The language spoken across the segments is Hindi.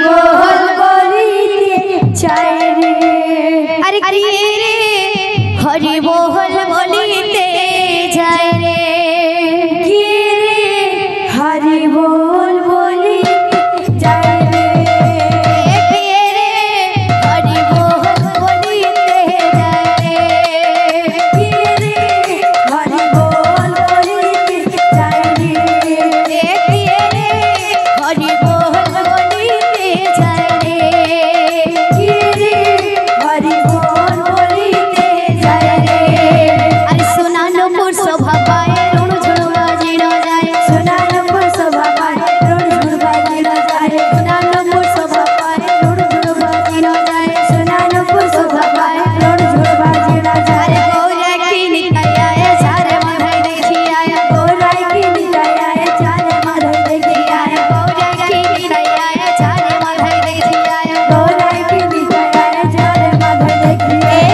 बोल बोलिते जाए रे। अरे हरि बोल बोलिते जाए रे। हरि बोल बोलिते जाए रे। हरि बोल बोलिते जाए रे। हरि बोल बोलिते जाए रे। हरि बोल बोलिते जाए रे। हरि बोल बोलिते जाए रे। अरे सुनानपुर शोभा पाए ऋण झुण बाजी न जाए। सुनानपुर शोभा पाए ऋण झुण बाजी न जाए। सुनानपुर शोभा पाए ऋण झुण बाजी न जाए। सुनानपुर शोभा पाए ऋण झुण बाजी न जाए। गौरा की निकाय आया चारे माधव देखी आया। गौरा की निकाय आया चारे माधव देखी आया। गौरा की निकाय आया चारे माधव देखी आया। गौरा की निकाय आया चारे माधव देखी आया।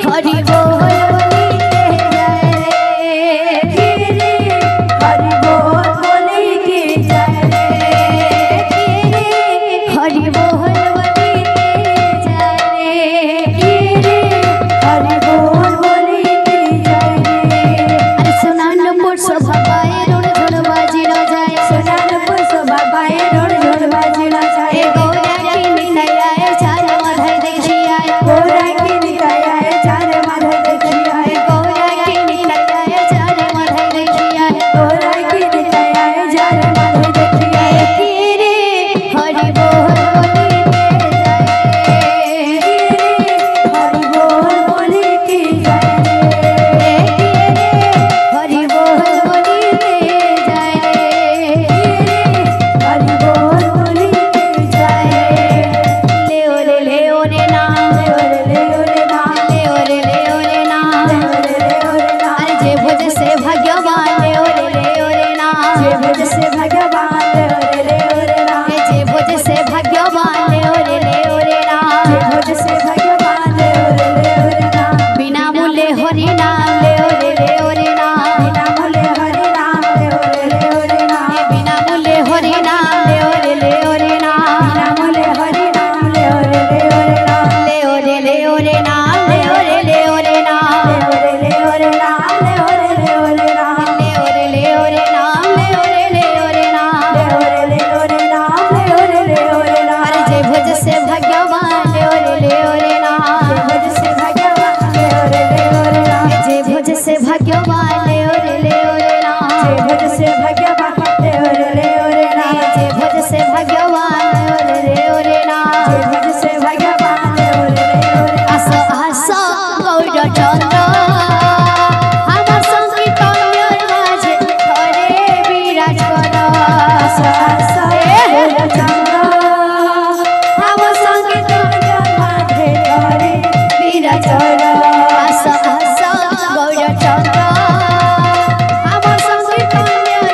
हरि बोल बोलिते जाए रे। हरि बोल बोलिते जाए रे। हरि बोल बोलिते जाए रे। हरि बोल बोलिते जाए रे। अरे सुनानपुर शोभा पाए ऋण झुण बाजी न जाए। सुनानपुर शोभा पाए ऋण झुण बाजी न जाए। गौरा की निकाय आया चारे माधव देखी आया। गौरा की निकाय आया चारे माधव देखी आया। गौरा की निकाय आया चारे माधव देखी आया। गौरा की निकाय आया चारे माधव देखी आया। हरि बोल बोलिते जाए रे। हरि बोल बोलिते जाए रे। हरि बोल बोलिते जाए रे। हरि बोल बोलिते जाए ले ओरे ना। ले ओरे ना। ले ओरे ना। अरे जे भोज से भगवान ले ओरे ना। जे भोज से भगवान ले ओरे ना। जे भोज से भगवान ले ओरे ना। जे भोज से भगवान ले ओरे ना। बिना मूल्य हरि नाम ले ओरे ना। बिना मूल्य हरि नाम ले ओरे ना। बिना मूल्य हरि नाम ले ओरे ना। बिना मूल्य हरि नाम ले ओरे ना। ले ओरे ना। ले ओरे ना। ले ओरे ना। ले ओरे ना। ले ओरे ना। ले ओरे ना। ले ओरे ना। अरे जे भोज से भगवान ले ओरे ना। जे भोज से भगवान ले ओरे ना। जे भोज से भगवान ले ओरे ना। जे भोज से भगवान ले ओरे ना। जे भोज से भगवान ले ओरे ना। जे भोज से भगवान ले ओरे आसो आसो गौर चंद्र আমার সংকীর্তনের মাঝে ঘরে বিরাজ কর। আসো আসো গৌর চন্দ্র আমার সংকীর্তনের মাঝে ঘরে বিরাজ কর। আসো আসো গৌর চন্দ্র আমার সংকীর্তনের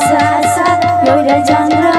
सा सा गौर चंद्र